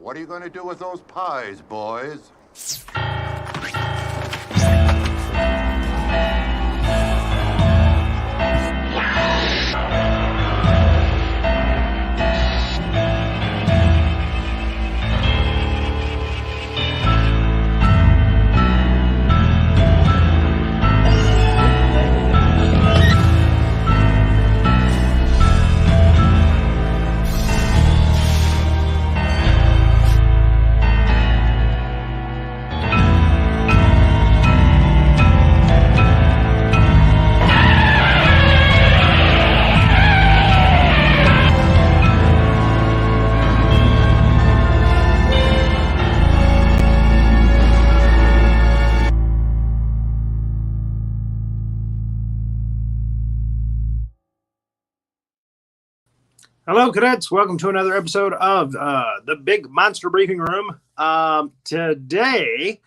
What are you going to do with those pies, boys? Hello, cadets. Welcome to another episode of the Big Monster Briefing Room. Today,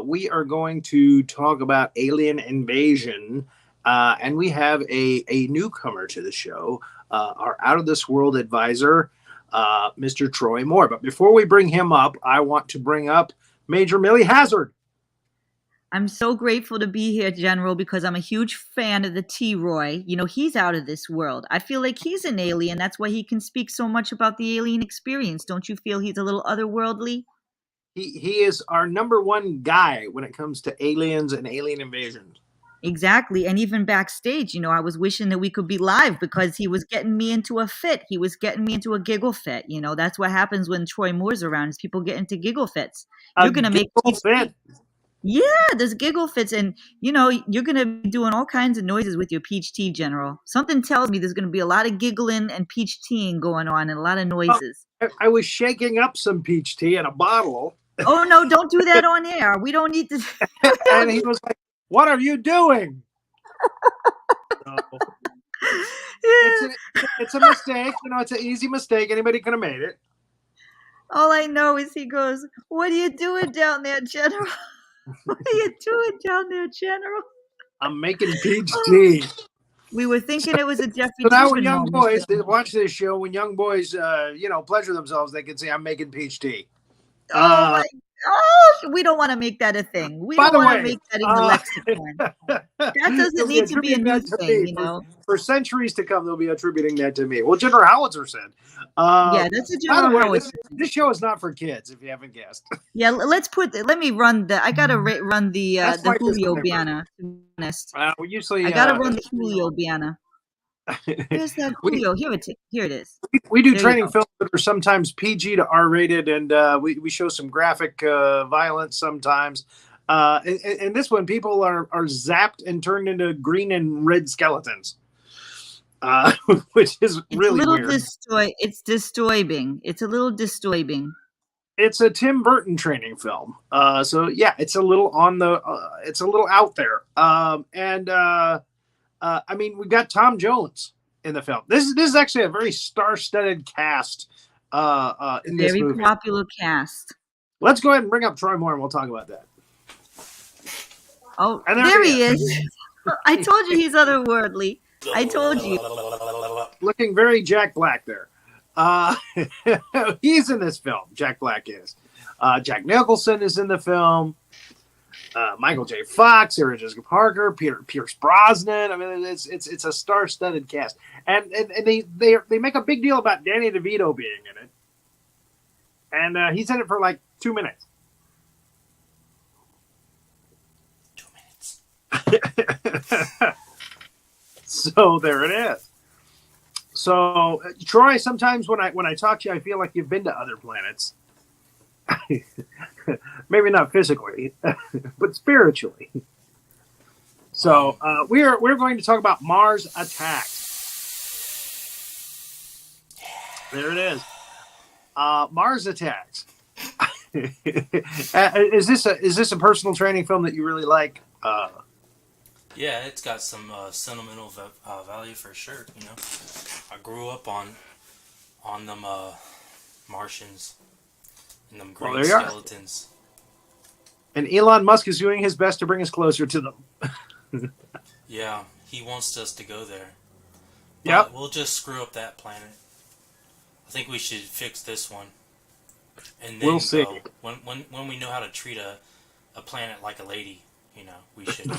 we are going to talk about alien invasion, and we have a newcomer to the show, our out-of-this-world advisor, Mr. Troy Moore. But before we bring him up, I want to bring up Major Millie Hazzard. I'm so grateful to be here, General, because I'm a huge fan of the T-Roy. You know, he's out of this world. I feel like he's an alien. That's why he can speak so much about the alien experience. Don't you feel he's a little otherworldly? He is our number one guy when it comes to aliens and alien invasions. Exactly. And even backstage, you know, I was wishing that we could be live because he was getting me into a fit. He was getting me into a giggle fit. You know, that's what happens when Troy Moore's around is people get into giggle fits. You're going to make fit. Yeah, there's giggle fits, and you know you're gonna be doing all kinds of noises with your peach tea, General. Something tells me there's gonna be a lot of giggling and peach teaing going on, and a lot of noises. I was shaking up some peach tea in a bottle. Oh no! Don't do that on air. We don't need to. And he was like, "What are you doing?" So, it's a mistake. You know, it's an easy mistake. Anybody could have made it. All I know is he goes, "What are you doing down there, General? What are you doing down there, General?" I'm making peach tea. We were thinking it was a Jeffrey. So now when young boys watch this show, when young boys, pleasure themselves, they can say, "I'm making peach tea." We don't want to make that a thing. We By don't the want way, to make that in the lexicon. That doesn't need to be a new thing, you know. For centuries to come, they'll be attributing that to me. Well, General Howitzer said. Yeah, that's a General Howitzer. This show is not for kids, if you haven't guessed. Yeah, let me run I gotta run the Julio Biana. To be honest. Usually, I gotta run the Julio Biana. Where's that Julio? Here it is. We do training films that are sometimes PG to R-rated, and we show some graphic violence sometimes. And this one, people are zapped and turned into green and red skeletons, which is really weird. It's disturbing. It's a little disturbing. It's a Tim Burton training film, so yeah, it's a little it's a little out there. I mean, we've got Tom Jones in the film. This is actually a very star-studded cast in this movie. Very popular cast. Let's go ahead and bring up Troy Moore, and we'll talk about that. Oh, there he is. I told you he's otherworldly. I told you. Looking very Jack Black there. He's in this film. Jack Black is. Jacknicholson is in the film. michaeljfox, sarahjessicaparker, Pierce Brosnan. I mean, it's a star-studded cast, and they make a big deal about Danny DeVito being in it, and he's in it for like 2 minutes. 2 minutes. So there it is. So Troy, sometimes when I talk to you, I feel like you've been to other planets. Maybe not physically, but spiritually. So we're going to talk about Mars Attacks. There it is. Mars Attacks. Is this a personal training film that you really like? Yeah, it's got some sentimental value for sure. You know, I grew up on them Martians and them green skeletons. And Elon Musk is doing his best to bring us closer to them. Yeah, he wants us to go there. Yep. We'll just screw up that planet. I think we should fix this one. And then We'll see. When we know how to treat a planet like a lady, we should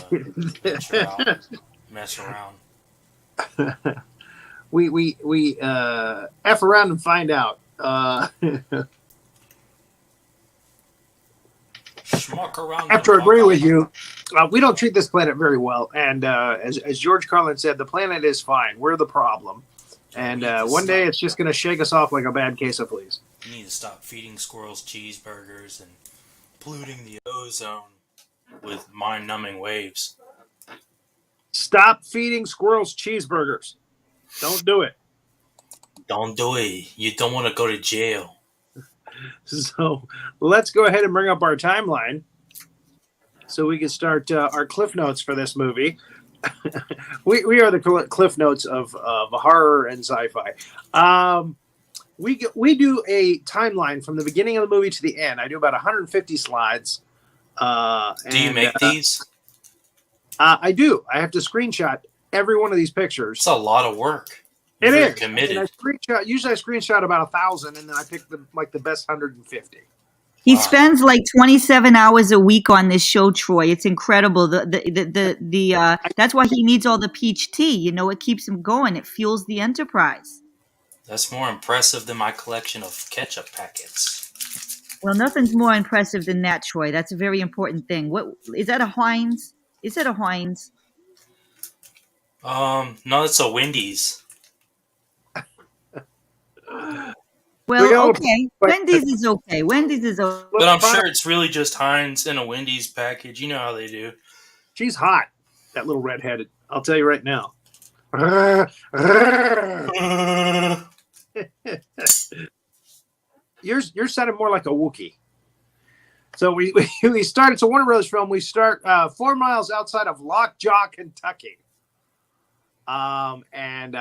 venture out, mess around. we F around and find out. Schmuck around. I have to agree with you. We don't treat this planet very well. And as George Carlin said, the planet is fine. We're the problem. And one day it's just going to shake us off like a bad case of fleas. We need to stop feeding squirrels cheeseburgers and polluting the ozone with mind-numbing waves. Stop feeding squirrels cheeseburgers. Don't do it. Don't do it. You don't want to go to jail. So let's go ahead and bring up our timeline so we can start our cliff notes for this movie. we are the cliff notes of horror and sci-fi. We do a timeline from the beginning of the movie to the end. I do about 150 slides. Do you make these? I do. I have to screenshot every one of these pictures. It's a lot of work. It is. Committed. Usually I screenshot about 1,000, and then I pick the best 150. He spends like 27 hours a week on this show, Troy. It's incredible. That's why he needs all the peach tea. It keeps him going. It fuels the enterprise. That's more impressive than my collection of ketchup packets. Well, nothing's more impressive than that, Troy. That's a very important thing. What is that? A Heinz? Is it a Heinz? No, it's a Wendy's. Well, okay. Wendy's is okay. But I'm sure it's really just Heinz in a Wendy's package. You know how they do. She's hot, that little redheaded. I'll tell you right now. You're sounding more like a Wookiee. So we start. It's a Warner Brothers film. We start 4 miles outside of Lockjaw, Kentucky. And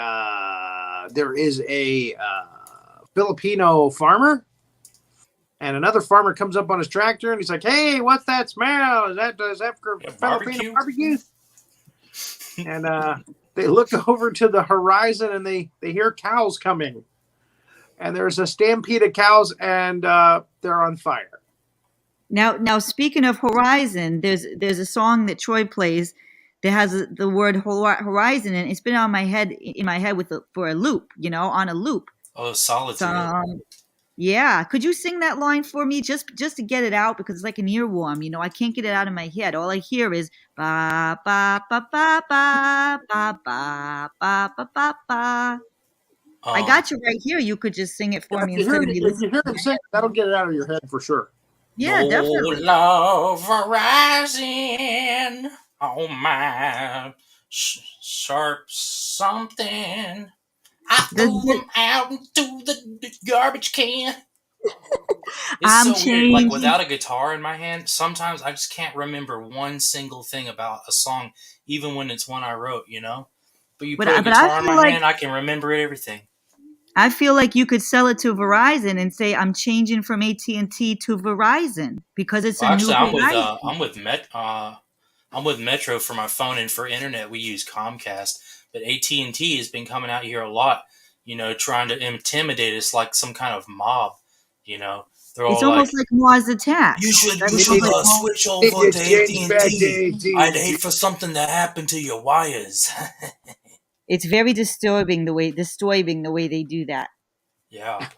there is a Filipino farmer, and another farmer comes up on his tractor, and he's like, "Hey, what's that smell? Is that Filipino barbecue?" And they look over to the horizon, and they hear cows coming, and there's a stampede of cows, and they're on fire. Now, speaking of horizon, there's a song that Troy plays that has the word horizon, and it's been in my head for a loop, on a loop. Oh, solitude. Yeah. Could you sing that line for me just to get it out? Because it's like an earworm, I can't get it out of my head. All I hear is ba ba ba ba ba ba ba ba ba ba ba. I got you right here. You could just sing it for me instead of me listening. If you hear him sing, that'll get it out of your head for sure. Yeah, definitely. Love horizon. Oh my sharp something. I threw them out into the garbage can. It's so weird. Like, without a guitar in my hand, sometimes I just can't remember one single thing about a song, even when it's one I wrote, But you put a guitar in my hand, I can remember everything. I feel like you could sell it to Verizon and say, "I'm changing from AT&T to Verizon because it's a new Verizon." I'm with Metro for my phone, and for internet we use Comcast. But AT&T has been coming out here a lot, trying to intimidate us like some kind of mob. They're all it's almost like marsattacks. You should switch over to AT&T. I'd hate for something to happen to your wires. It's very disturbing the way they do that. Yeah.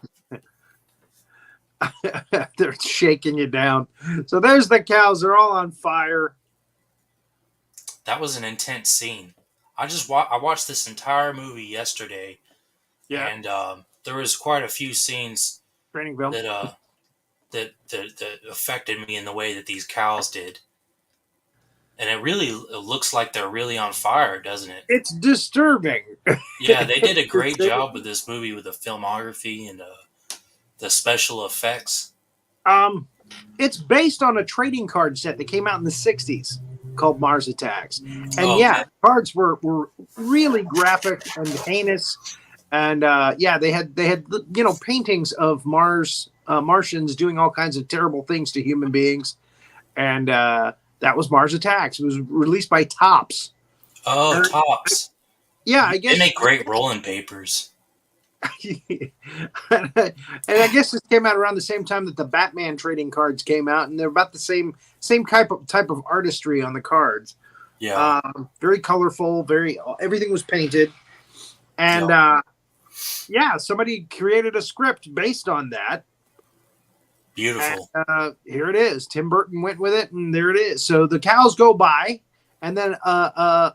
They're shaking you down. So there's the cows. They're all on fire. That was an intense scene. I watched this entire movie yesterday. Yeah. And there was quite a few scenes that affected me in the way that these cows did. And it looks like they're really on fire, doesn't it? It's disturbing. Yeah, they did a great job with this movie with the filmography and the special effects. It's based on a trading card set that came out in the 60s called Marsattacks. And cards were really graphic and heinous. And they had paintings of Martians doing all kinds of terrible things to human beings. And that was Mars Attacks. It was released by Topps. Oh, Topps. Yeah, I guess they make great rolling papers. And I guess this came out around the same time that the Batman trading cards came out, and they're about the same type of artistry on the cards. Yeah. Very colorful. Everything was painted, and somebody created a script based on that. Beautiful. And, here it is. Tim Burton went with it, and there it is. So the cows go by, and then a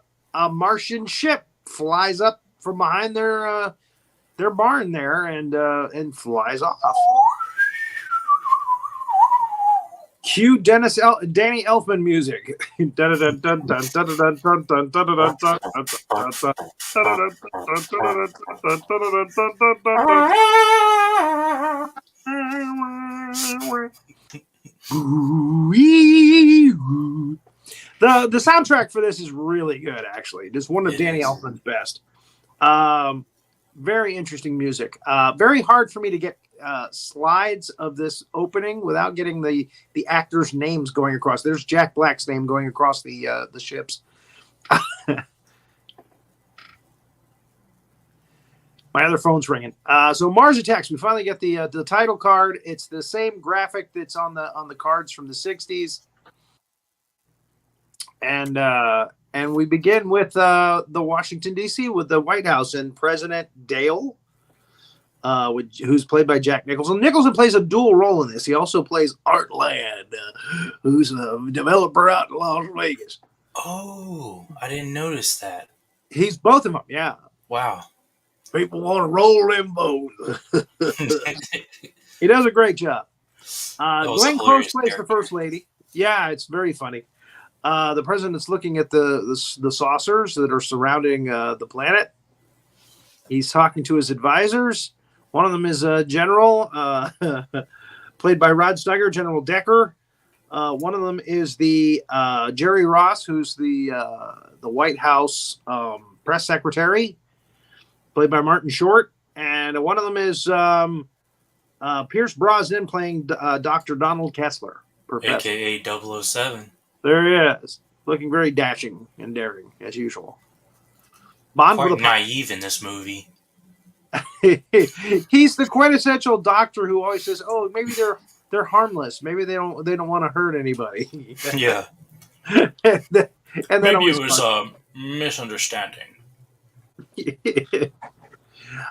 Martian ship flies up from behind their barn there and flies off. Cue Danny Elfman music. The soundtrack for this is really good, actually. It is one of Danny Elfman's best. Very interesting music. Very hard for me to get slides of this opening without getting the actors' names going across. There's Jack Black's name going across the ships. My other phone's ringing. So Mars Attacks. We finally get the title card. It's the same graphic that's on the cards from the 60s. And we begin with the Washington, D.C. with the White House and President Dale, who's played by Jack Nicholson. Nicholson plays a dual role in this. He also plays Art Land, who's a developer out in Las Vegas. Oh, I didn't notice that. He's both of them, yeah. Wow. People want to roll them bones. He does a great job. Glenn Close plays the First Lady. Yeah, it's very funny. The president's looking at the saucers that are surrounding the planet. He's talking to his advisors. One of them is General, played by Rod Steiger, General Decker. One of them is the Jerry Ross, who's the White House press secretary, played by Martin Short. And one of them is Pierce Brosnan, playing Dr. Donald Kessler, Professor. A.K.A. 007. There he is, looking very dashing and daring, as usual. Bond Quite with naive in this movie. He's the quintessential doctor who always says, "Oh, maybe they're harmless. Maybe they don't want to hurt anybody." Yeah. and then maybe it was a misunderstanding.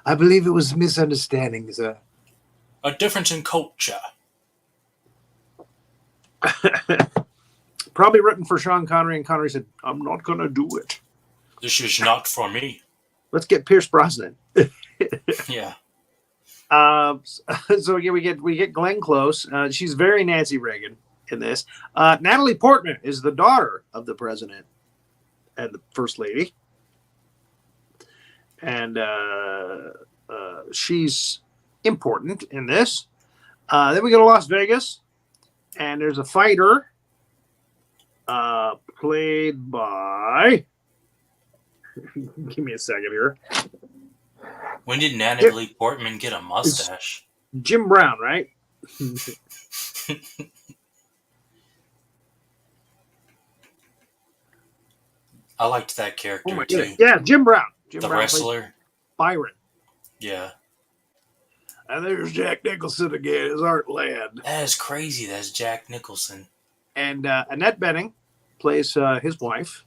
I believe it was misunderstanding, sir. A difference in culture. Probably written for Sean Connery, and Connery said, "I'm not going to do it. This is not for me." Let's get Pierce Brosnan. Yeah. So again, we get Glenn Close. She's very Nancy Reagan in this. Natalie Portman is the daughter of the president and the first lady, and she's important in this. Then we go to Las Vegas, and there's a fighter played by. Give me a second here. When did Natalie Portman get a mustache? Jim Brown, right? I liked that character too. Yeah, Jim Brown. Jim the Brown wrestler. Byron. Yeah. And there's Jack Nicholson again as Art Land. That is crazy. That's Jack Nicholson. And Annette Bening plays his wife.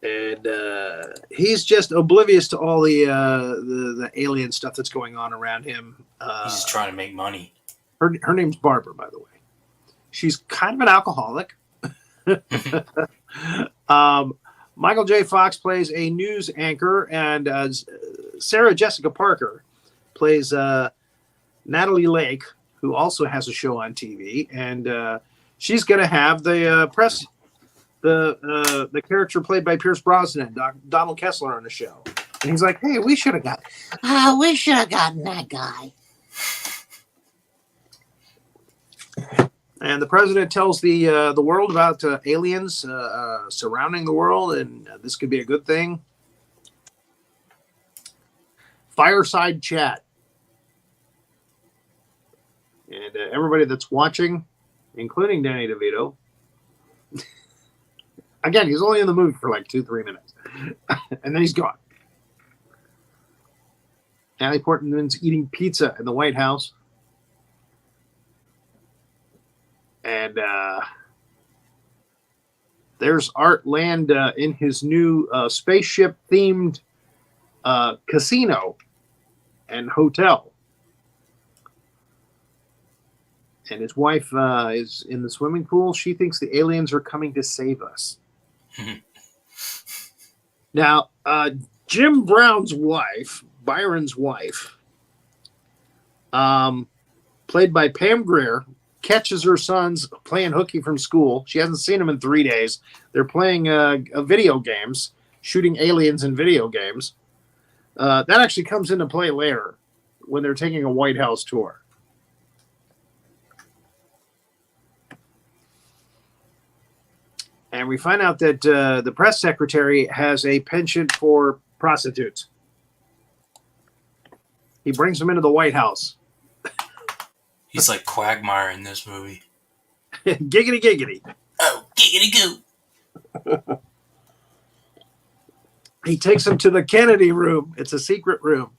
And he's just oblivious to all the alien stuff that's going on around him. He's just trying to make money. Her name's Barbara, by the way. She's kind of an alcoholic. Michaeljfox plays a news anchor, and Sarah Jessica Parker plays Natalie Lake, who also has a show on TV, and she's going to have the press. The character played by Pierce Brosnan, Donald Kessler, on the show, and he's like, "Hey, we should have gotten that guy." And the president tells the world about aliens surrounding the world, and this could be a good thing. Fireside chat, and everybody that's watching, including Danny DeVito. Again, he's only in the movie for like 2-3 minutes, and then he's gone. Natalie Portman's eating pizza in the White House. And there's Art Land in his new spaceship-themed casino and hotel. And his wife is in the swimming pool. She thinks the aliens are coming to save us. Now, Jim Brown's wife, Byron's wife, played by Pam Grier, catches her sons playing hooky from school. She hasn't seen them in 3 days. They're playing video games, shooting aliens in video games. That actually comes into play later when they're taking a White House tour. And we find out that the press secretary has a penchant for prostitutes. He brings them into the White House. He's like Quagmire in this movie. Giggity, giggity. Oh, giggity goo. He takes them to the Kennedy room. It's a secret room.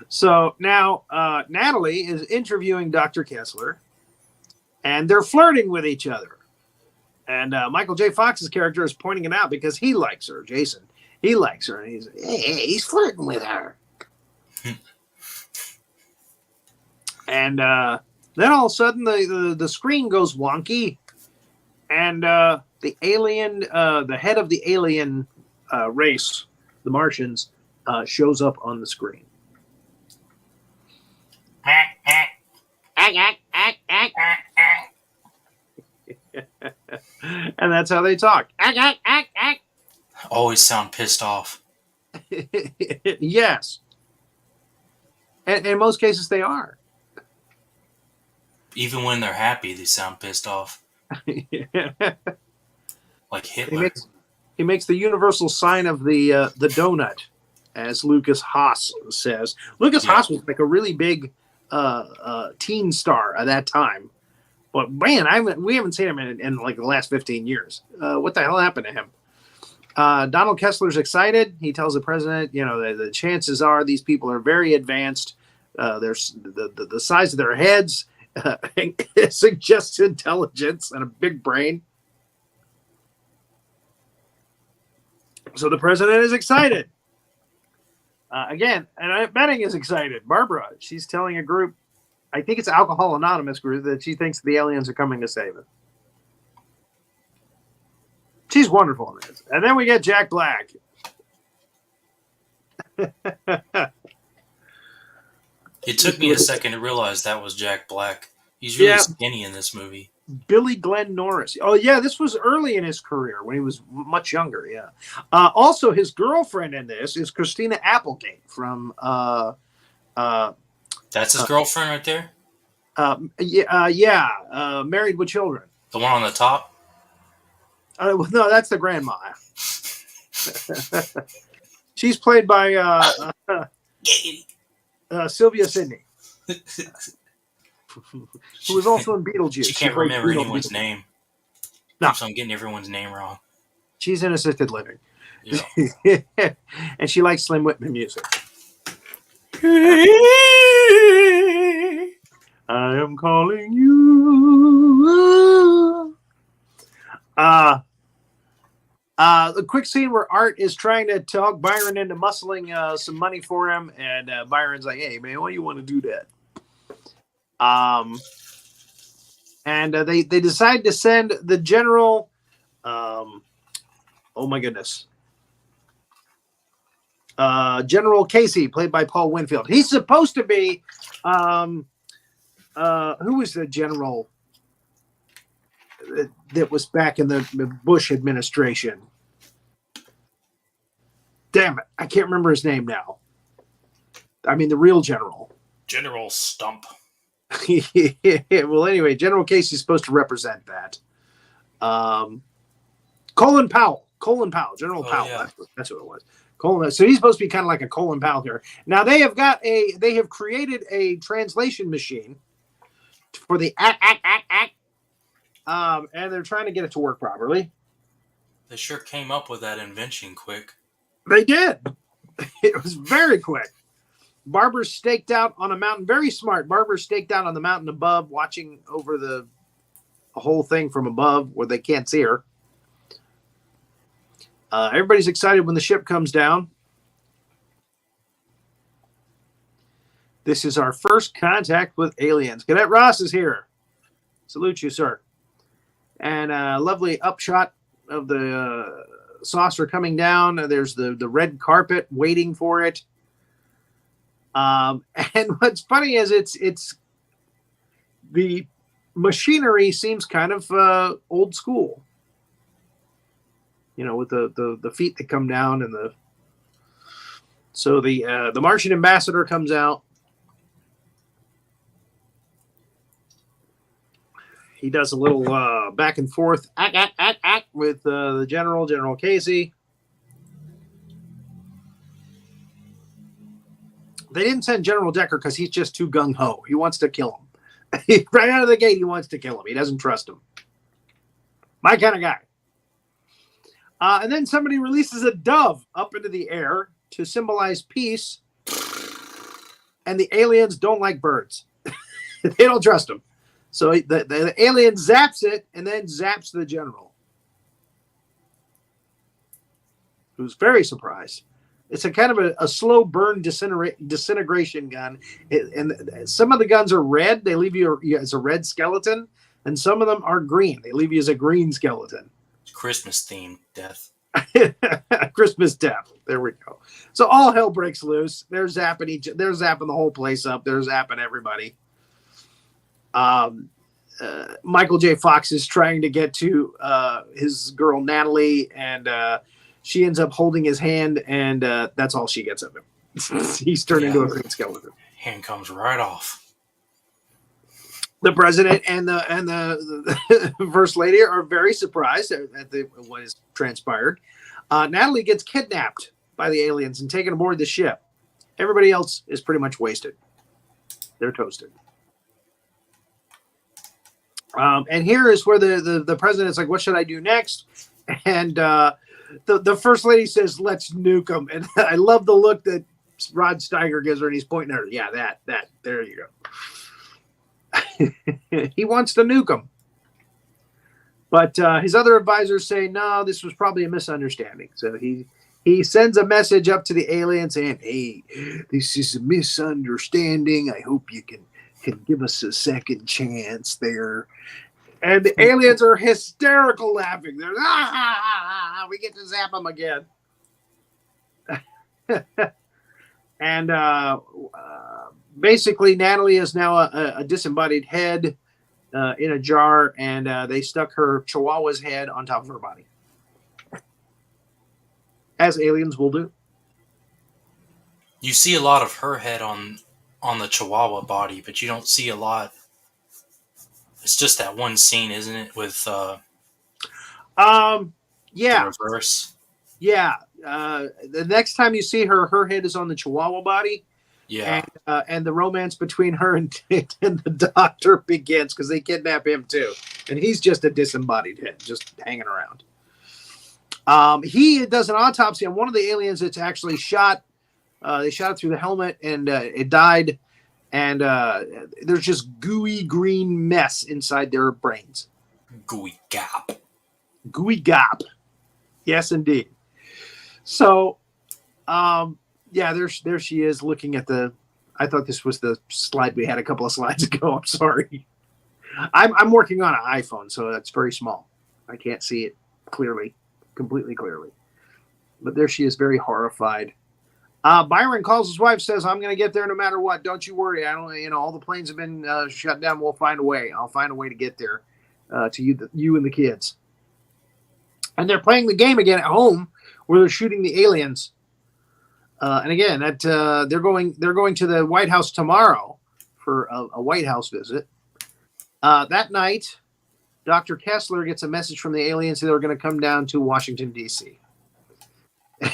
So now Natalie is interviewing Dr. Kessler. And they're flirting with each other. And Michael J. Fox's character is pointing it out because he likes her, Jason. He likes her. And he's flirting with her. And then all of a sudden the screen goes wonky. And the alien, the head of the alien race, the Martians, shows up on the screen. And that's how they talk. Always sound pissed off. Yes. And in most cases they are. Even when they're happy, they sound pissed off. Like Hitler. He makes the universal sign of the donut, as Lucas Haas says. Lucas Haas was like a really big teen star at that time. But man, we haven't seen him in like the last 15 years. What the hell happened to him? Donald Kessler's excited. He tells the president, the chances are these people are very advanced. There's the size of their heads suggests intelligence and a big brain. So the president is excited. Again, and I'm betting is excited. Barbara, she's telling a group, I think it's Alcohol Anonymous group, that she thinks the aliens are coming to save us. She's wonderful in this. And then we get Jack Black. It took me a second to realize that was Jack Black. He's really skinny in this movie. Billy Glenn Norris. Oh, yeah, this was early in his career when he was much younger, yeah. Also, his girlfriend in this is Christina Applegate from... That's his girlfriend right there? Married with Children. The one on the top? No, that's the grandma. She's played by Sylvia Sidney, who was also in Beetlejuice. She can't remember anyone's name. No. So I'm getting everyone's name wrong. She's in assisted living. Yeah. And she likes Slim Whitman music. I am calling you. A quick scene where Art is trying to talk Byron into muscling some money for him, and Byron's like, "Hey, man, why do you want to do that?" And they decide to send the general. Oh my goodness. General Casey, played by Paul Winfield. He's supposed to be, who was the general that was back in the Bush administration? Damn it, I can't remember his name now. I mean, the real general. General Stump. Well, anyway, General Casey's supposed to represent that. Colin Powell, General Powell. Yeah. That's what it was. Colin. So he's supposed to be kind of like a Colin Powell here. Now they have created a translation machine for the and they're trying to get it to work properly. They sure came up with that invention quick. They did. It was very quick. Barbara's staked out on a mountain. Very smart. Barbara's staked out on the mountain above, watching over the whole thing from above where they can't see her. Everybody's excited when the ship comes down. This is our first contact with aliens. Cadet Ross is here. Salute you, sir. And a lovely upshot of the saucer coming down. There's the red carpet waiting for it. And what's funny is it's the machinery seems kind of old school. You know, with the feet that come down and the Martian ambassador comes out. He does a little back and forth with the General Casey. They didn't send General Decker because he's just too gung-ho. He wants to kill him. Right out of the gate, he wants to kill him. He doesn't trust him. My kind of guy. And then somebody releases a dove up into the air to symbolize peace. And the aliens don't like birds. They don't trust them. So the alien zaps it and then zaps the general, who's very surprised. It's a kind of a slow burn disintegration gun. And some of the guns are red. They leave you as a red skeleton. And some of them are green. They leave you as a green skeleton. Christmas themed death. Christmas death. There we go. So all hell breaks loose. They're zapping they're zapping the whole place up. They're zapping everybody. Michaeljfox is trying to get to his girl Natalie, and she ends up holding his hand, and that's all she gets of him. He's turned into a green skeleton. Hand comes right off. The president and the first lady are very surprised at what has transpired. Natalie gets kidnapped by the aliens and taken aboard the ship. Everybody else is pretty much wasted. They're toasted. And here is where the president's like, what should I do next? And the first lady says, let's nuke them. And I love the look that Rod Steiger gives her, and he's pointing at her. Yeah, that. There you go. He wants to nuke them. But his other advisors say, no, this was probably a misunderstanding. So he sends a message up to the alien saying, hey, this is a misunderstanding. I hope you can give us a second chance there. And the aliens are hysterical laughing. They're, we get to zap them again. And basically, Natalie is now a disembodied head in a jar, and they stuck her Chihuahua's head on top of her body. As aliens will do. You see a lot of her head on the Chihuahua body, but you don't see a lot. It's just that one scene, isn't it? With yeah, the reverse. Yeah. The next time you see her, her head is on the Chihuahua body. Yeah. And the romance between her and the doctor begins because they kidnap him too, and he's just a disembodied head, just hanging around. He does an autopsy on one of the aliens that's actually shot. They shot it through the helmet, and it died. And there's just gooey green mess inside their brains. Gooey gap. Gooey gap. Yes, indeed. So, yeah, there she is looking at the. I thought this was the slide we had a couple of slides ago. I'm sorry. I'm working on an iPhone, so that's very small. I can't see it completely clearly. But there she is, very horrified. Byron calls his wife, says, I'm going to get there no matter what. Don't you worry. All the planes have been shut down. We'll find a way. I'll find a way to get there to you and the kids. And they're playing the game again at home where they're shooting the aliens. And again, they're going to the White House tomorrow for a White House visit. That night, Dr. Kessler gets a message from the aliens that they're going to come down to Washington, D.C.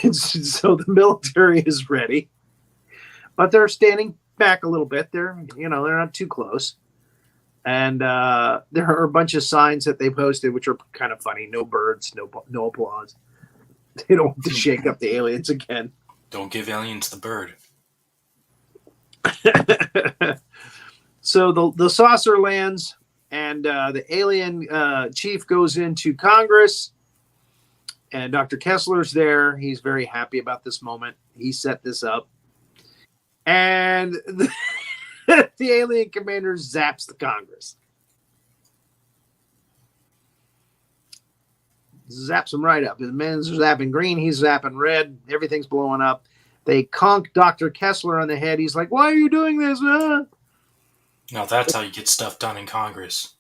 And so the military is ready, but they're standing back a little bit. They're not too close. And there are a bunch of signs that they posted, which are kind of funny. No birds, no applause. They don't want to shake up the aliens again. Don't give aliens the bird. So the saucer lands, and the alien chief goes into Congress, and Dr. Kessler's there. He's very happy about this moment. He set this up. And the alien commander zaps the Congress. Zaps him right up. The man's zapping green. He's zapping red. Everything's blowing up. They conk Dr. Kessler on the head. He's like, "Why are you doing this?" Now that's how you get stuff done in Congress.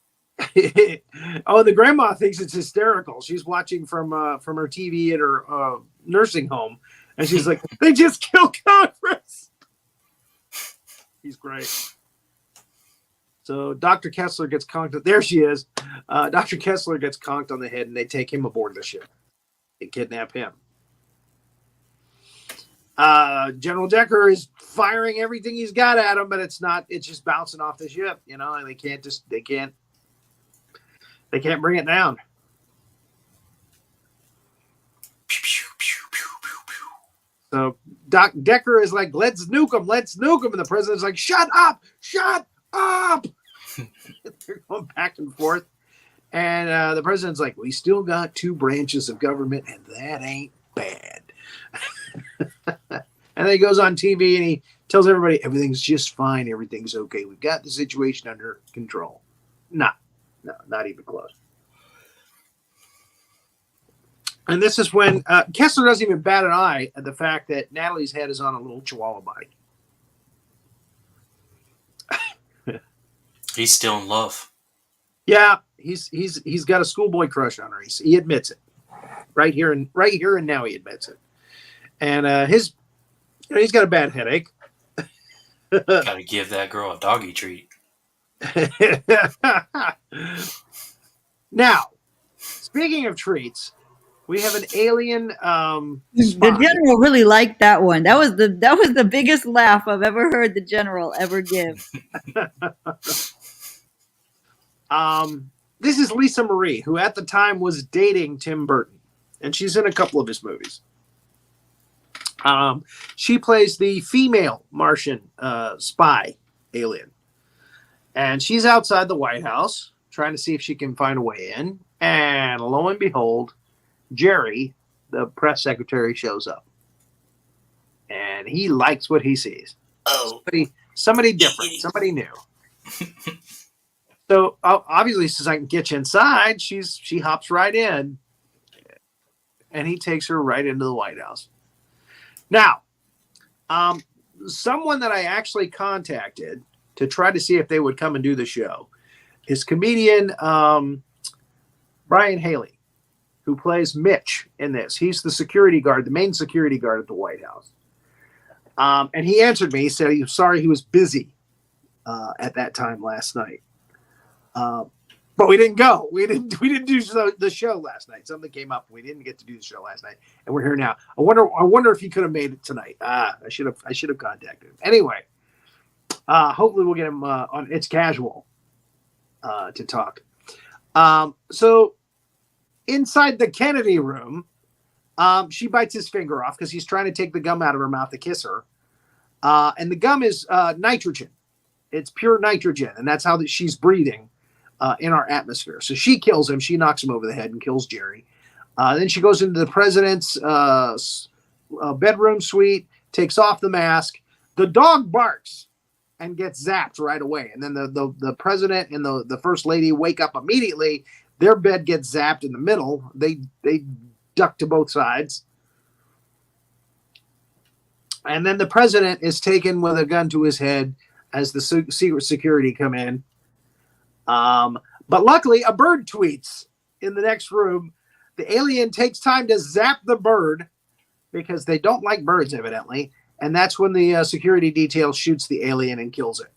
Oh, the grandma thinks it's hysterical. She's watching from her TV at her nursing home, and she's like, "They just killed Congress." He's great. So Dr. Kessler gets conked. There she is. Dr. Kessler gets conked on the head, and they take him aboard the ship. They kidnap him. General Decker is firing everything he's got at him, but it's just bouncing off the ship, and they can't bring it down. So Decker is like, let's nuke him. And the president's like, shut up. They're going back and forth. And the president's like, we still got 2 branches of government, and that ain't bad. And then he goes on TV and he tells everybody everything's just fine. Everything's okay. We've got the situation under control. No, not even close. And this is when Kessler doesn't even bat an eye at the fact that Natalie's head is on a little chihuahua body. He's still in love. Yeah, he's got a schoolboy crush on her. He admits it. Right here and now he admits it. And he's got a bad headache. Gotta give that girl a doggy treat. Now, speaking of treats, we have an alien. The general really liked that one. That was the biggest laugh I've ever heard the general ever give. This is Lisa Marie, who at the time was dating Tim Burton, and she's in a couple of his movies. She plays the female Martian spy alien, and she's outside the White House trying to see if she can find a way in. And lo and behold, Jerry, the press secretary, shows up, and he likes what he sees. Oh, somebody different, somebody new. So obviously, since I can get you inside, she hops right in, and he takes her right into the White House. Now, someone that I actually contacted to try to see if they would come and do the show is comedian Brian Haley, who plays Mitch in this. He's the security guard, the main security guard at the White House. And he answered me. He said he was sorry he was busy at that time last night. But we didn't go. We didn't do the show last night. Something came up. We didn't get to do the show last night, and we're here now. I wonder if he could have made it tonight. I should have contacted him. Anyway, hopefully we'll get him on It's Casual to talk. So inside the Kennedy room, she bites his finger off because he's trying to take the gum out of her mouth to kiss her, and the gum is nitrogen. It's pure nitrogen, and that's how she's breathing in our atmosphere. So she kills him. She knocks him over the head and kills Jerry. Then she goes into the president's bedroom suite, takes off the mask. The dog barks and gets zapped right away. And then the president and the first lady wake up immediately. Their bed gets zapped in the middle. They duck to both sides. And then the president is taken with a gun to his head as the secret security come in. But luckily, a bird tweets in the next room. The alien takes time to zap the bird because they don't like birds, evidently. And that's when the security detail shoots the alien and kills it.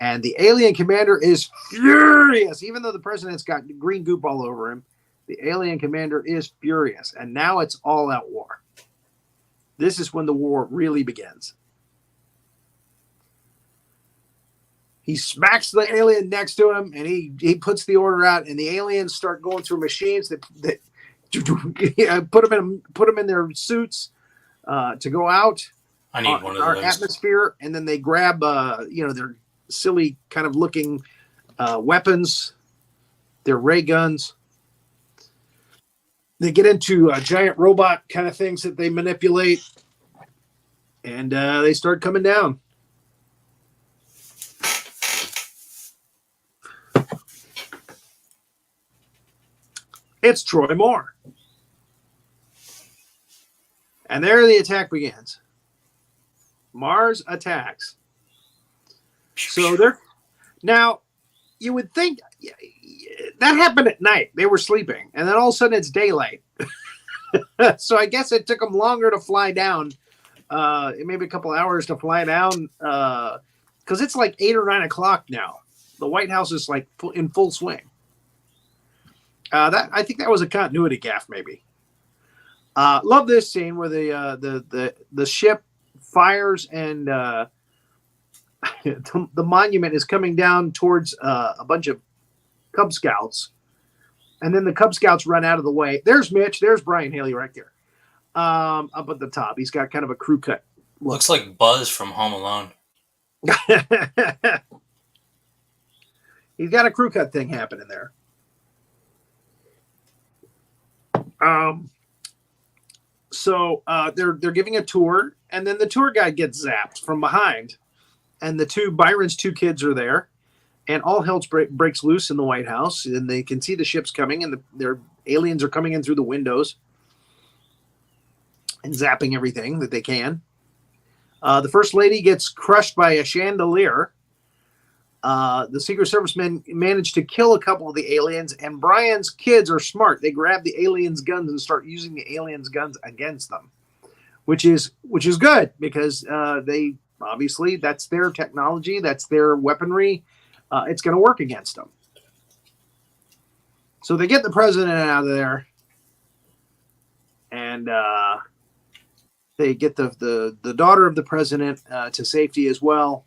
And the alien commander is furious. Even though the president's got green goop all over him, the alien commander is furious. And now it's all out war. This is when the war really begins. He smacks the alien next to him, and he puts the order out, and the aliens start going through machines that put them in their suits, to go out I need one of our those. atmosphere, and then they grab their silly kind of looking weapons, their ray guns. They get into giant robot kind of things that they manipulate, and they start coming down. It's Troy Moore. And there the attack begins. Mars attacks. So they're now, you would think that happened at night. They were sleeping, and then all of a sudden it's daylight. So I guess it took them longer to fly down. Maybe a couple hours to fly down, because it's like 8 or 9 o'clock now. The White House is like in full swing. I think that was a continuity gaffe, maybe. Love this scene where the ship fires and the monument is coming down towards a bunch of Cub Scouts, and then the Cub Scouts run out of the way. There's Mitch. There's Brian Haley right there, up at the top. He's got kind of a crew cut look. Looks like Buzz from Home Alone. He's got a crew cut thing happening there. So they're giving a tour, and then the tour guide gets zapped from behind, and Byron's two kids are there, and all hell breaks loose in the White House, and they can see the ships coming, and their aliens are coming in through the windows and zapping everything that they can. The First Lady gets crushed by a chandelier. The Secret Service men managed to kill a couple of the aliens, and Brian's kids are smart. They grab the aliens' guns and start using the aliens' guns against them, which is good, because they obviously, that's their technology, that's their weaponry. It's going to work against them. So they get the president out of there, and they get the daughter of the president to safety as well.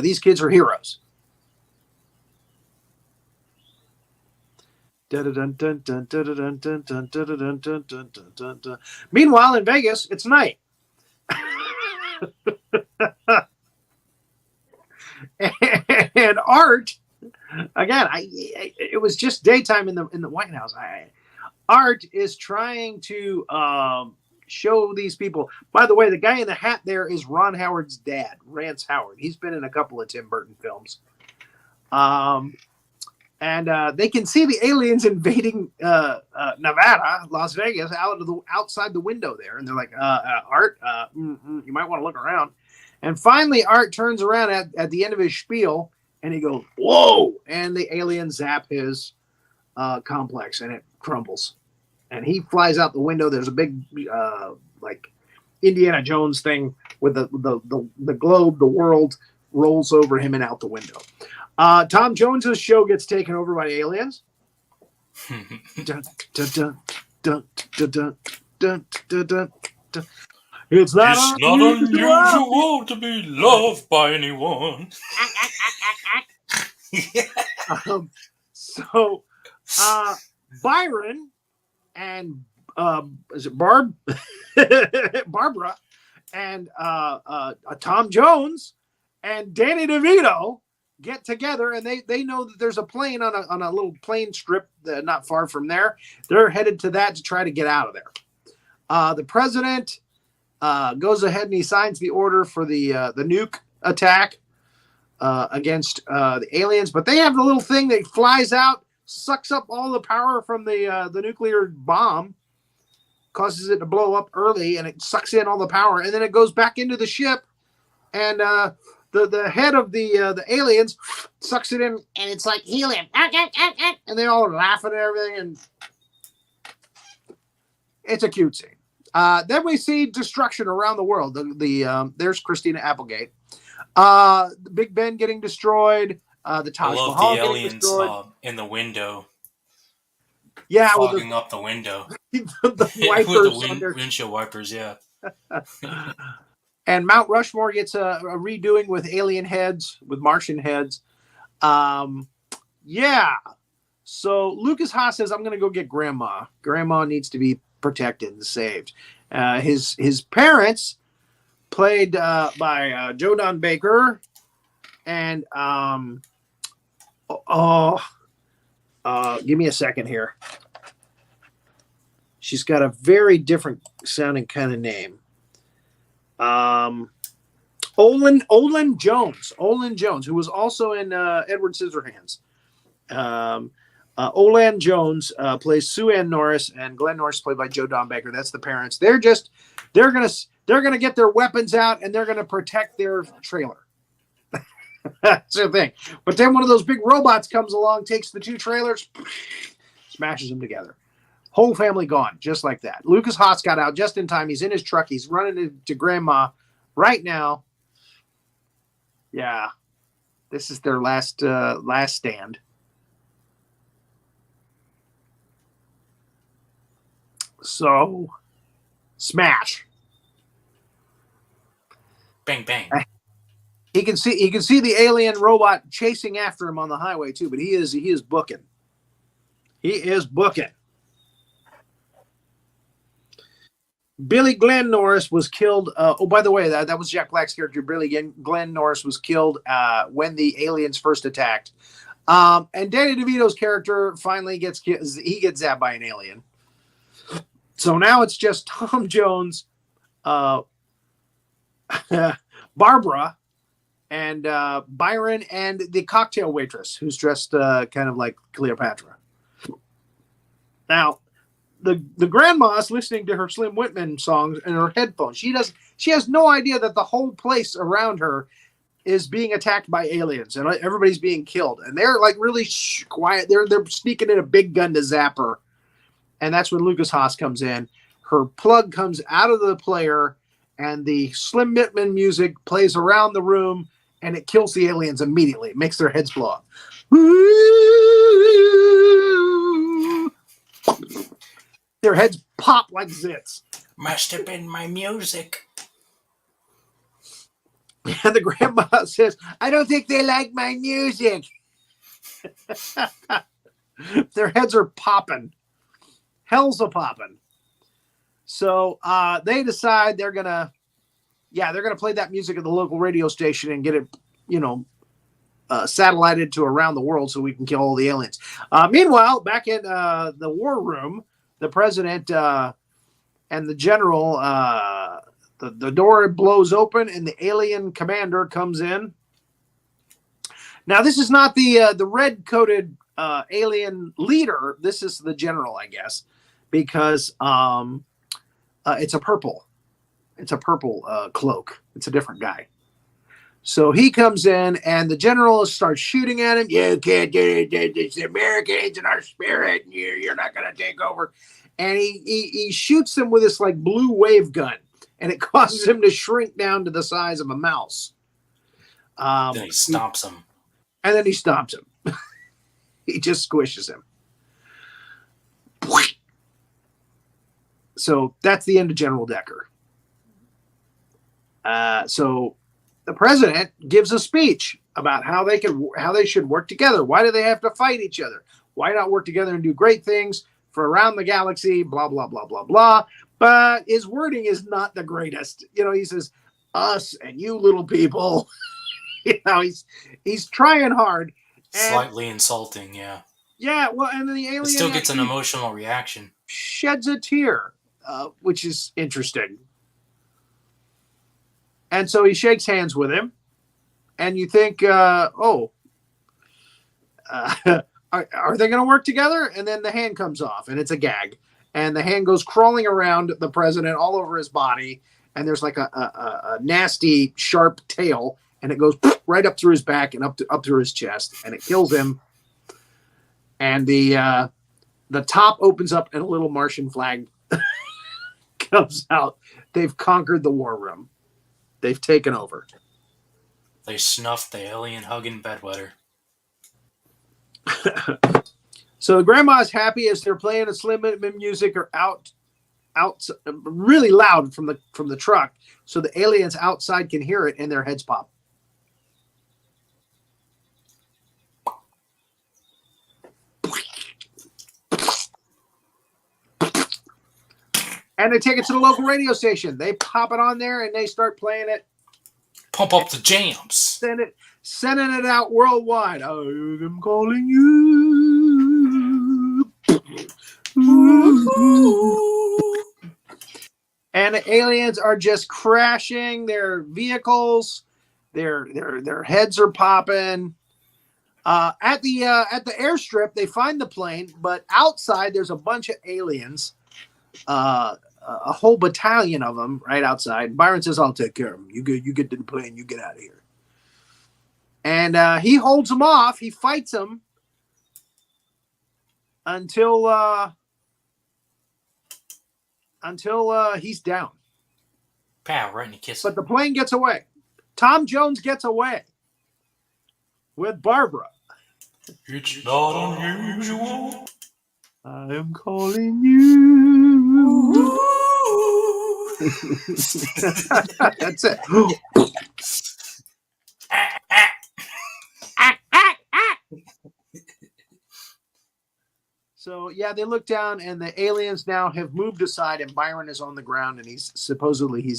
These kids are heroes. Meanwhile, in Vegas, it's night. And Art, again, it was just daytime in the White House. Art is trying to show these people. By the way, the guy in the hat there is Ron Howard's dad, Rance Howard. He's been in a couple of Tim Burton films. And they can see the aliens invading Nevada, Las Vegas, outside the window there. And they're like, Art, you might want to look around. And finally, Art turns around at the end of his spiel, and he goes, whoa! And the aliens zap his complex, and it crumbles. And he flies out the window. There's a big, like, Indiana Jones thing with the globe, the world rolls over him and out the window. Tom Jones's show gets taken over by aliens. It's not unusual to be loved by anyone. So Byron and is it Barbara and Tom Jones and Danny DeVito get together, and they know that there's a plane on a little plane strip not far from there. They're headed to that to try to get out of there. The president goes ahead and he signs the order for the nuke attack against the aliens, but they have the little thing that flies out, sucks up all the power from the nuclear bomb, causes it to blow up early, and it sucks in all the power, and then it goes back into the ship, and the head of the aliens sucks it in, and it's like helium, and they all are laughing and everything, and it's a cute scene. Then we see destruction around the world. There's Christina Applegate. The Big Ben getting destroyed. The Taj I love Mahal the getting aliens destroyed. in the window. Yeah, fogging up the window. The wipers with the on their windshield wipers, yeah. And Mount Rushmore gets a redoing with alien heads, with Martian heads. Yeah. So Lucas Haas says, I'm going to go get Grandma. Grandma needs to be protected and saved. His parents, played by Joe Don Baker, and give me a second here. She's got a very different sounding kind of name. Olin Jones, who was also in Edward Scissorhands. Olan Jones plays Sue Ann Norris, and Glenn Norris played by Joe Don Baker. That's the parents. They're gonna get their weapons out and they're gonna protect their trailer. That's the thing. But then one of those big robots comes along, takes the two trailers, smashes them together. Whole family gone, just like that. Lucas Haas got out just in time. He's in his truck. He's running to Grandma right now. Yeah, this is their last stand. So, smash. Bang bang. He can see the alien robot chasing after him on the highway too, but he is booking. He is booking. Billy Glenn Norris was killed. By the way, that was Jack Black's character. Billy Glenn Norris was killed when the aliens first attacked. And Danny DeVito's character finally gets zapped by an alien. So now it's just Tom Jones, Barbara, and Byron, and the cocktail waitress who's dressed kind of like Cleopatra. Now, the grandma's listening to her Slim Whitman songs in her headphones. She has no idea that the whole place around her is being attacked by aliens and everybody's being killed. And they're like really quiet. They're sneaking in a big gun to zap her. And that's when Lucas Haas comes in. Her plug comes out of the player and the Slim Whitman music plays around the room and it kills the aliens immediately. It makes their heads blow up. Their heads pop like zits. Must have been my music. And the grandma says, I don't think they like my music. Their heads are popping. Hell's a popping. So they decide they're gonna play that music at the local radio station and get it, satellited to around the world so we can kill all the aliens. Meanwhile, back in the war room, the president and the general, the door blows open and the alien commander comes in. Now, this is not the red-coated alien leader. This is the general, I guess, because it's a purple. It's a purple cloak. It's a different guy. So he comes in, and the general starts shooting at him. You can't do it. It's the Americans in our spirit. And you're not going to take over. And he shoots him with this like blue wave gun, and it causes him to shrink down to the size of a mouse. Then he stomps him. And then he stomps him. He just squishes him. So that's the end of General Decker. So the president gives a speech about how they should work together. Why do they have to fight each other? Why not work together and do great things for around the galaxy? Blah blah blah blah blah. But his wording is not the greatest. He says us and you little people. He's trying hard. Slightly insulting, yeah. Yeah, well, and then the alien still gets an emotional reaction. Sheds a tear, which is interesting. And so he shakes hands with him, and you think, are they going to work together? And then the hand comes off, and it's a gag. And the hand goes crawling around the president all over his body, and there's like a nasty, sharp tail, and it goes right up through his back and up through his chest, and it kills him. And the top opens up, and a little Martian flag comes out. They've conquered the war room. They've taken over. They snuffed the alien hugging bedwetter. So the grandma's happy as they're playing a Slim Whitman music or out really loud from the truck, so the aliens outside can hear it and their heads pop. And they take it to the local radio station. They pop it on there and they start playing it. Pump up the jams. Sending it out worldwide. I'm calling you. And the aliens are just crashing their vehicles. Their heads are popping. At the airstrip, they find the plane, but outside there's a bunch of aliens. A whole battalion of them right outside. Byron says, "I'll take care of them. You get to the plane. You get out of here." And he holds them off. He fights them until he's down. Pow, right in the kiss. But the plane gets away. Tom Jones gets away with Barbara. It's not unusual. I am calling you. That's it. So, yeah, they look down, and the aliens now have moved aside, and Byron is on the ground, and he's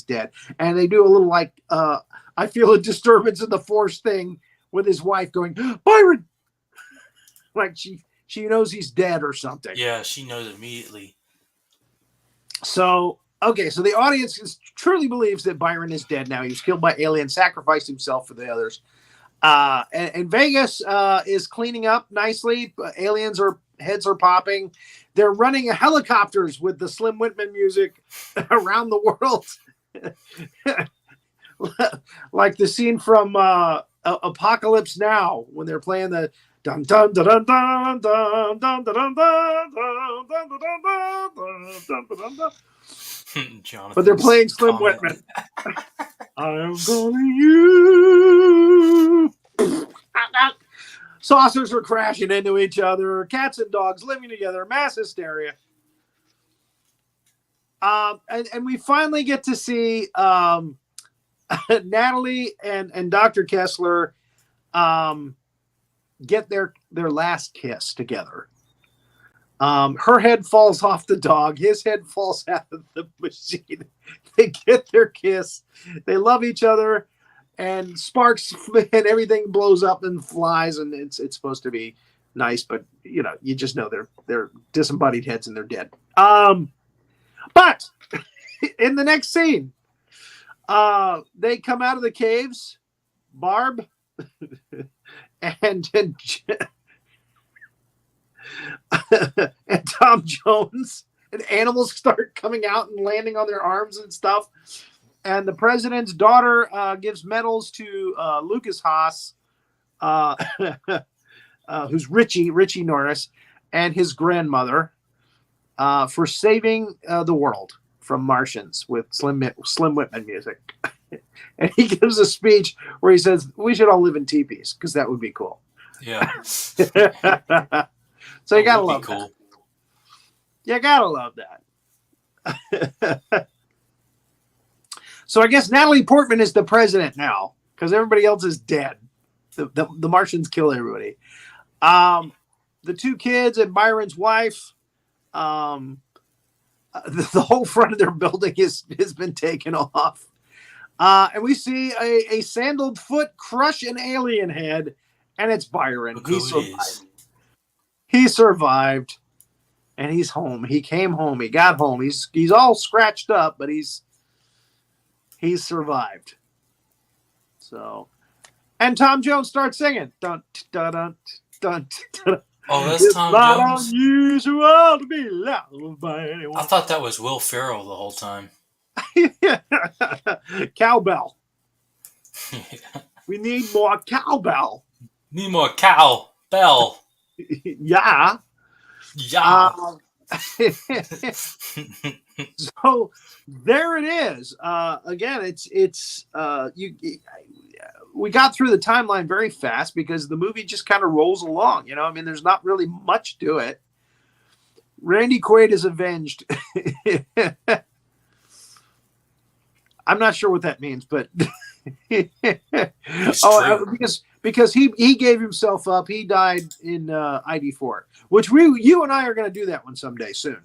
dead. And they do a little, like, I feel a disturbance in the force thing with his wife going, Byron! Like, she knows he's dead or something. Yeah, she knows immediately. So, okay, so the audience truly believes that Byron is dead now. He was killed by aliens, sacrificed himself for the others. And Vegas is cleaning up nicely. Heads are popping. They're running helicopters with the Slim Whitman music around the world. Like the scene from Apocalypse Now when they're playing the dun dun dun dun dun dun dun dun dun dun dun. But they're playing Slim Whitman. I am calling you. Saucers are crashing into each other. Cats and dogs living together. Mass hysteria. And we finally get to see Natalie and Dr. Kessler get their last kiss together. Her head falls off the dog. His head falls out of the machine. They get their kiss. They love each other. And sparks and everything blows up and flies, and it's supposed to be nice, but you just know they're disembodied heads and they're dead. But in the next scene, they come out of the caves, Barb and Tom Jones, and animals start coming out and landing on their arms and stuff. And the president's daughter gives medals to Lucas Haas, who's Richie Norris, and his grandmother for saving the world from Martians with Slim Whitman music. And he gives a speech where he says, we should all live in teepees because that would be cool. Yeah. So you got to love that. You got to love that. So I guess Natalie Portman is the president now because everybody else is dead. The Martians kill everybody. The two kids and Byron's wife, the whole front of their building has been taken off. And we see a sandaled foot crush an alien head, and it's Byron. He survived. He survived, and he's home. He came home. He got home. He's all scratched up, but he's survived. So, and Tom Jones starts singing. Dun, dun, dun, dun, dun. Oh, that's Tom Jones. It's not unusual to be loved by anyone. I thought that was Will Ferrell the whole time. Cowbell. Yeah. We need more cowbell. Need more cowbell. Yeah. Yeah. So there it is. Again, we got through the timeline very fast because the movie just kind of rolls along. There's not really much to it. Randy Quaid is avenged. I'm not sure what that means, but because he gave himself up. He died in ID4, which you and I are going to do that one someday soon.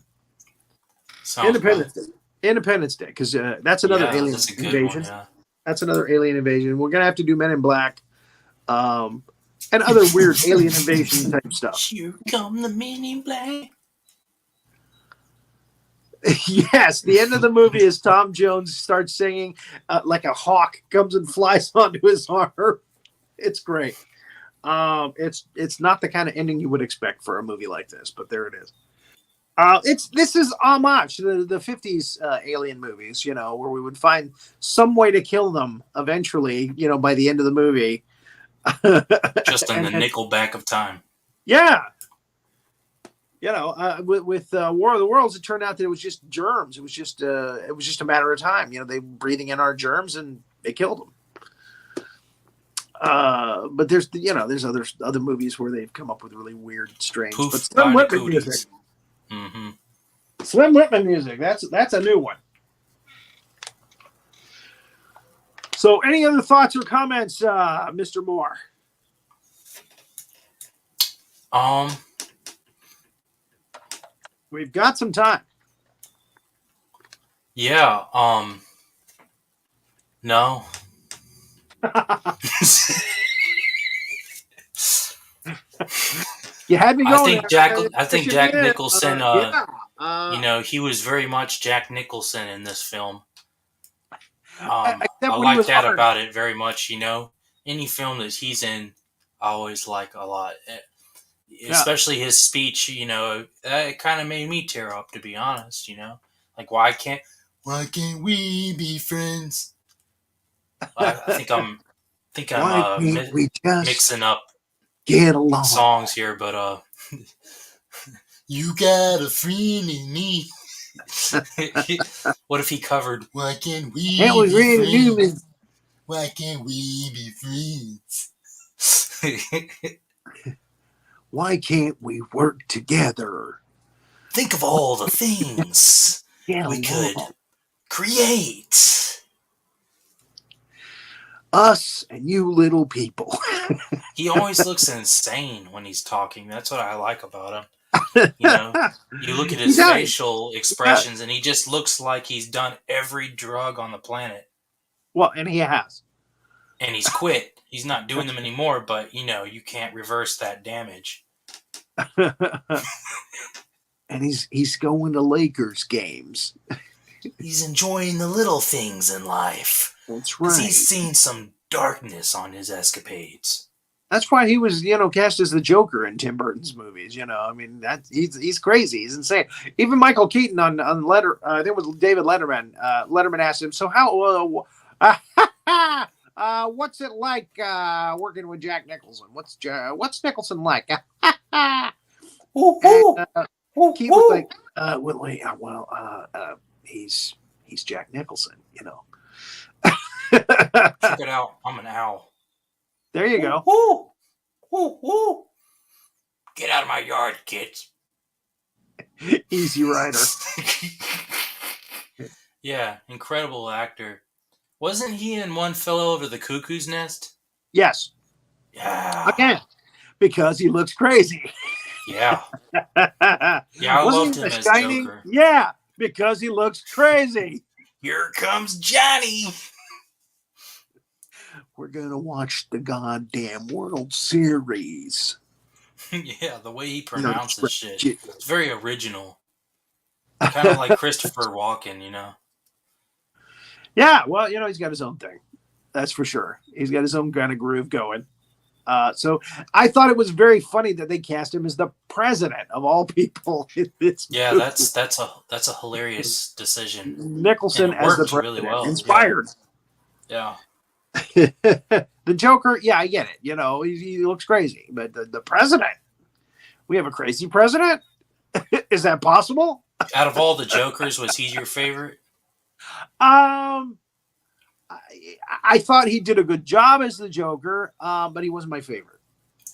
Independence Day. Independence Day, because that's another alien that's a good invasion. one, yeah. That's another alien invasion. We're gonna have to do Men in Black, and other weird alien invasion type stuff. Here come the Men in Black. Yes, the end of the movie is Tom Jones starts singing like a hawk comes and flies onto his arm. It's great. It's not the kind of ending you would expect for a movie like this, but there it is. This is homage to the 50s alien movies, where we would find some way to kill them eventually, by the end of the movie. Just in the Nickelback of time. Yeah. With War of the Worlds, it turned out that it was just germs. It was just a matter of time. They breathing in our germs and they killed them. But there's other movies where they've come up with really weird, strange. Poof, but Slim Whitman music. Mm-hmm. Slim Whitman music. That's a new one. So, any other thoughts or comments, Mr. Moore? We've got some time. Yeah. No. You had me going. I think Jack Nicholson. He was very much Jack Nicholson in this film. I like that about it very much. Any film that he's in, I always like a lot. Especially his speech. It kind of made me tear up, to be honest. Like why can't we be friends? I think I'm mixing up get along songs here, but you got a friend in me. What if he covered "Why can't we be friends? Why can't we be friends? Why can't we work together? Think of all the things we could create. Us and you little people." He always looks insane when he's talking. That's what I like about him. You look at his facial expressions and he just looks like he's done every drug on the planet. Well, and he has. And he's quit. He's not doing them anymore, but you can't reverse that damage. And he's going to Lakers games. He's enjoying the little things in life. That's right. He's seen some darkness on his escapades. That's why he was, cast as the Joker in Tim Burton's movies. He's crazy. He's insane. Even Michael Keaton on I think it was David Letterman. Letterman asked him, "So how? What's it like working with Jack Nicholson? What's Nicholson like?" And, Keaton was like, he's Jack Nicholson. Check it out. I'm an owl. There you go. Get out of my yard, kids. Easy Rider. Yeah, incredible actor. Wasn't he in One Fell Over the Cuckoo's Nest? Yes. Yeah. Again, because he looks crazy. Yeah. Yeah, I loved him as Joker. Yeah, because he looks crazy. Here comes Johnny. We're going to watch the goddamn World Series. Yeah, the way he pronounces shit. It's very original. Kind of like Christopher Walken, Yeah, well, he's got his own thing. That's for sure. He's got his own kind of groove going. So I thought it was very funny that they cast him as the president of all people in this movie. that's a hilarious decision. Nicholson as the president. Really well. Inspired. Yeah. The Joker, yeah, I get it. He looks crazy, but the president, we have a crazy president. Is that possible? Out of all the Jokers, was he your favorite? I thought he did a good job as the Joker, but he wasn't my favorite.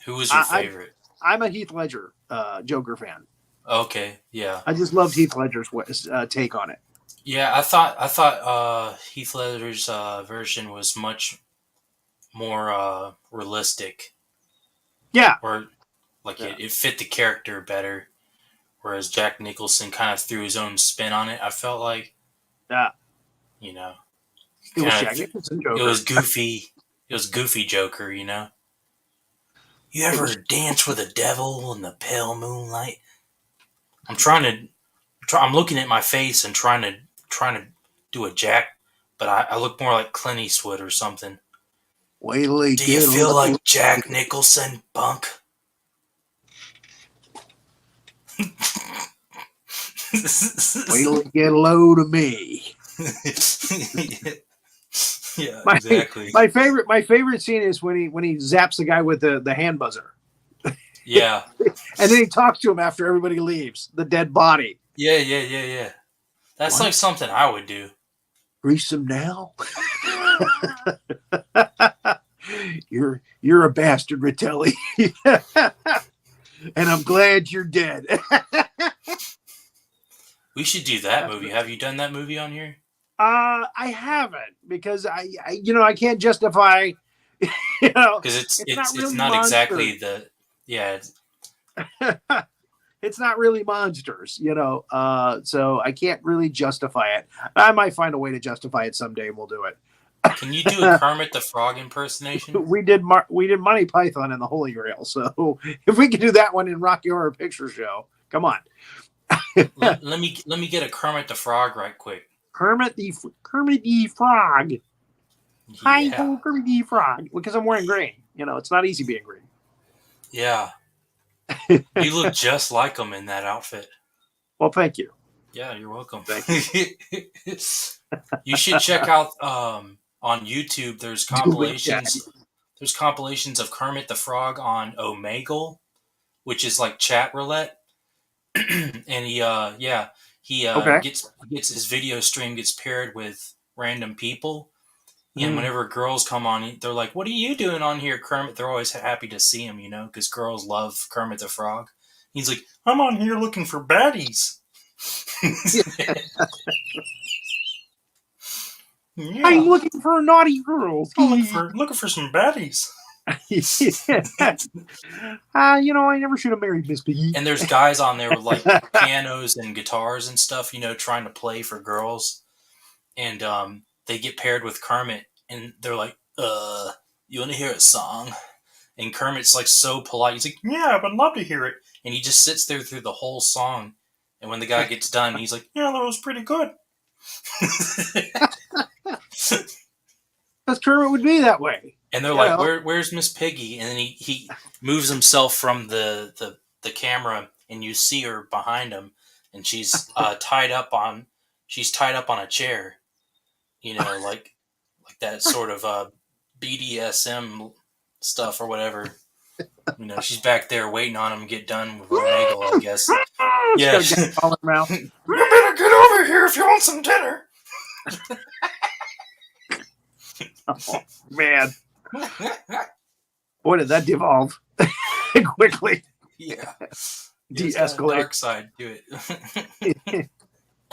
Who was your favorite? I'm a Heath Ledger Joker fan. Okay, yeah. I just loved Heath Ledger's take on it. Yeah, I thought Heath Ledger's version was much more realistic. Yeah. Or it fit the character better. Whereas Jack Nicholson kind of threw his own spin on it, I felt like. Yeah. You know, It was Kinda- Jack Nicholson Joker. it was goofy. It was goofy Joker. You know. You ever dance with a devil in the pale moonlight? I'm I'm looking at my face and trying to do a Jack, but I look more like Clint Eastwood or something. Wait till he Do you get feel low. like Jack Nicholson, punk? Wait till he get low to me. Yeah, My, exactly. my favorite scene is when he zaps the guy with the hand buzzer. Yeah. And then he talks to him after everybody leaves. The dead body. Yeah. That's What? like something I would do. Grease him now. You're a bastard, Ritelli. And I'm glad you're dead. We should do that movie. Have you done that movie on here? I haven't because I can't justify. Because it's really not monsters. exactly the It's not really monsters, so I can't really justify it. I might find a way to justify it someday, and we'll do it. Can you do a Kermit the Frog impersonation? We did Monty Python and the Holy Grail, so if we can do that one in Rocky Horror Picture Show, come on. let me get a Kermit the Frog right quick. Kermit the Frog. Hi, Yeah. ho, Kermit the Frog. Because I'm wearing green. It's not easy being green. Yeah. You look just like him in that outfit. Well, thank you. Yeah, you're welcome. Thank you. You should check out on YouTube. There's compilations. There's compilations of Kermit the Frog on Omegle, which is like chat roulette. And he gets his video stream gets paired with random people. And whenever girls come on, they're like, "What are you doing on here, Kermit?" They're always happy to see him, because girls love Kermit the Frog. He's like, "I'm on here looking for baddies." Yeah. I'm looking for naughty girls. looking for some baddies. I never should have married Miss Piggy. And there's guys on there with like pianos and guitars and stuff, trying to play for girls. And they get paired with Kermit, and they're like, you want to hear a song? And Kermit's like so polite. He's like, "Yeah, I would love to hear it." And he just sits there through the whole song. And when the guy gets done, he's like, "Yeah, that was pretty good." Because Kermit would be that way. And they're like, "Where's Miss Piggy?" And then he moves himself from the camera, and you see her behind him, and she's tied up on a chair, like that sort of BDSM stuff or whatever. She's back there waiting on him to get done with Omegle, I guess. Yeah. All around. You better get over here if you want some dinner. Oh, man. Boy, did that devolve quickly. Yeah. De-escalate. Dark side to it.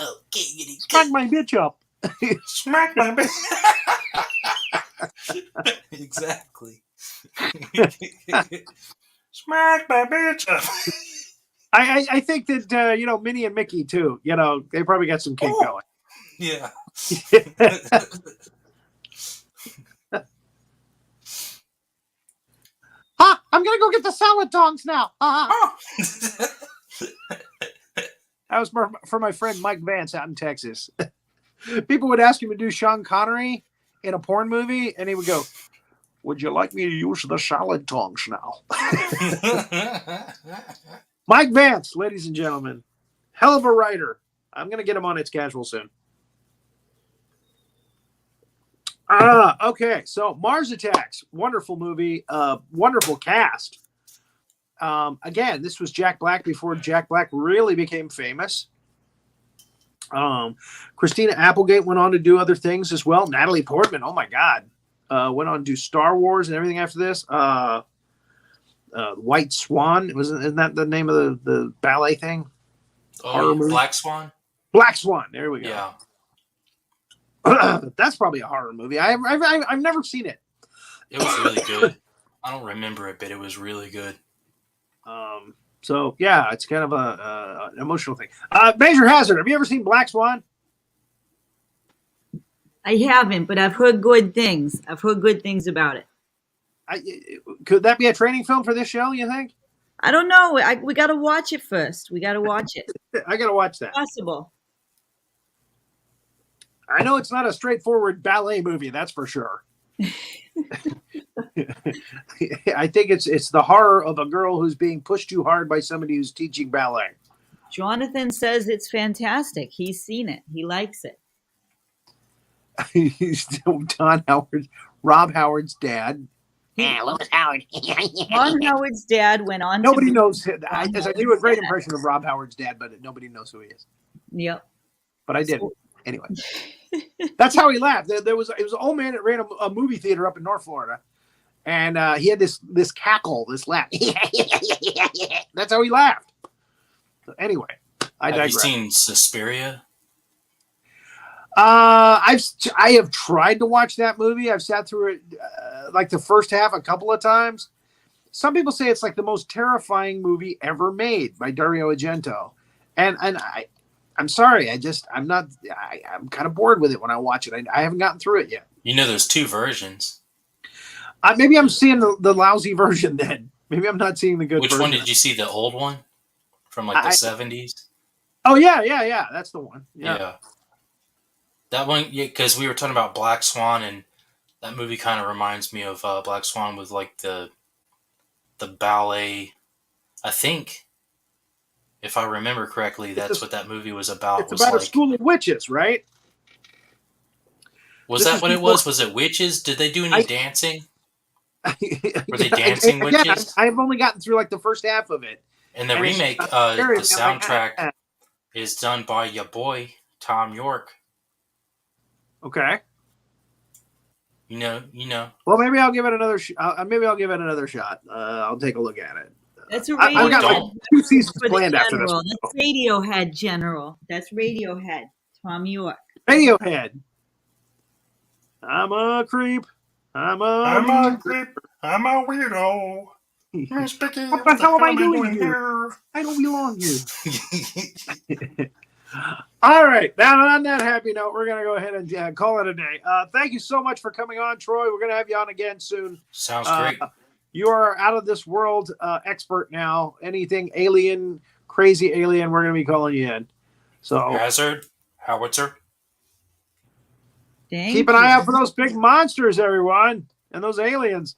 Okay, Smack my bitch up. Smack my bitch. Exactly. Smack my bitch up. I think that Minnie and Mickey too. They probably got some kink going. Yeah. I'm gonna go get the salad tongs now. That was for my friend Mike Vance out in Texas. People would ask him to do Sean Connery in a porn movie, and he would go, "Would you like me to use the salad tongs now?" Mike Vance, ladies and gentlemen, hell of a writer. I'm gonna get him on It's Casual soon. Okay, so Mars Attacks, wonderful movie, wonderful cast. Again, this was Jack Black before Jack Black really became famous. Christina Applegate went on to do other things as well. Natalie Portman, oh my God, went on to do Star Wars and everything after this. White Swan, isn't that the name of the ballet thing? Oh, Black Swan? Black Swan, there we go. Yeah. That's probably a horror movie. I've never seen it. It was really good. I don't remember it, but it was really good. So yeah, it's kind of an emotional thing. Major Hazard. Have you ever seen Black Swan? I haven't, but I've heard good things. I've heard good things about it. Could that be a training film for this show, you think? I don't know. We got to watch it first. We got to watch it. I got to watch that. Possible. I know it's not a straightforward ballet movie, that's for sure. I think it's the horror of a girl who's being pushed too hard by somebody who's teaching ballet. Jonathan says it's fantastic. He's seen it. He likes it. Rob Howard's dad. Lewis Howard. Ron Howard's dad went on. Nobody knows. I do a great impression of Rob Howard's dad, but nobody knows who he is. Yep. But I did. Anyway, that's how he laughed. It was an old man that ran a movie theater up in North Florida, and he had this cackle, this laugh. That's how he laughed. So anyway, I digress. Have you seen Suspiria? I have tried to watch that movie. I've sat through it like the first half a couple of times. Some people say it's like the most terrifying movie ever made by Dario Argento, and I'm sorry. I'm kind of bored with it when I watch it. I haven't gotten through it yet. You know, there's two versions. Maybe I'm seeing the lousy version then. Maybe I'm not seeing the good version. Which one did you see? The old one from like the 70s? Oh, yeah. That's the one. Yeah. That one, yeah, because we were talking about Black Swan, and that movie kind of reminds me of Black Swan with like the ballet. I think, if I remember correctly, that's what that movie was about. It's about a school of witches, right? Was that what it was? Was it witches? Did they do any dancing? Were they dancing witches? I've only gotten through like the first half of it. And the remake, the soundtrack is done by your boy Tom York. Okay. You know. Well, maybe I'll give it another. Another shot. I'll take a look at it. That's a radio. I've got like 2 seasons planned after this. That's Radiohead, General. That's Radiohead. Tom York. Radiohead. I'm a creep. I'm a creep. I'm a weirdo. Miss Becky, what the hell am I doing here? I don't belong here. All right. Now, on that happy note, we're going to go ahead and call it a day. Thank you so much for coming on, Troy. We're going to have you on again soon. Sounds great. You are out of this world expert now. Anything alien, crazy alien, we're going to be calling you in. So Hazzard, Howitzer. Keep an eye out for those big monsters, everyone, and those aliens.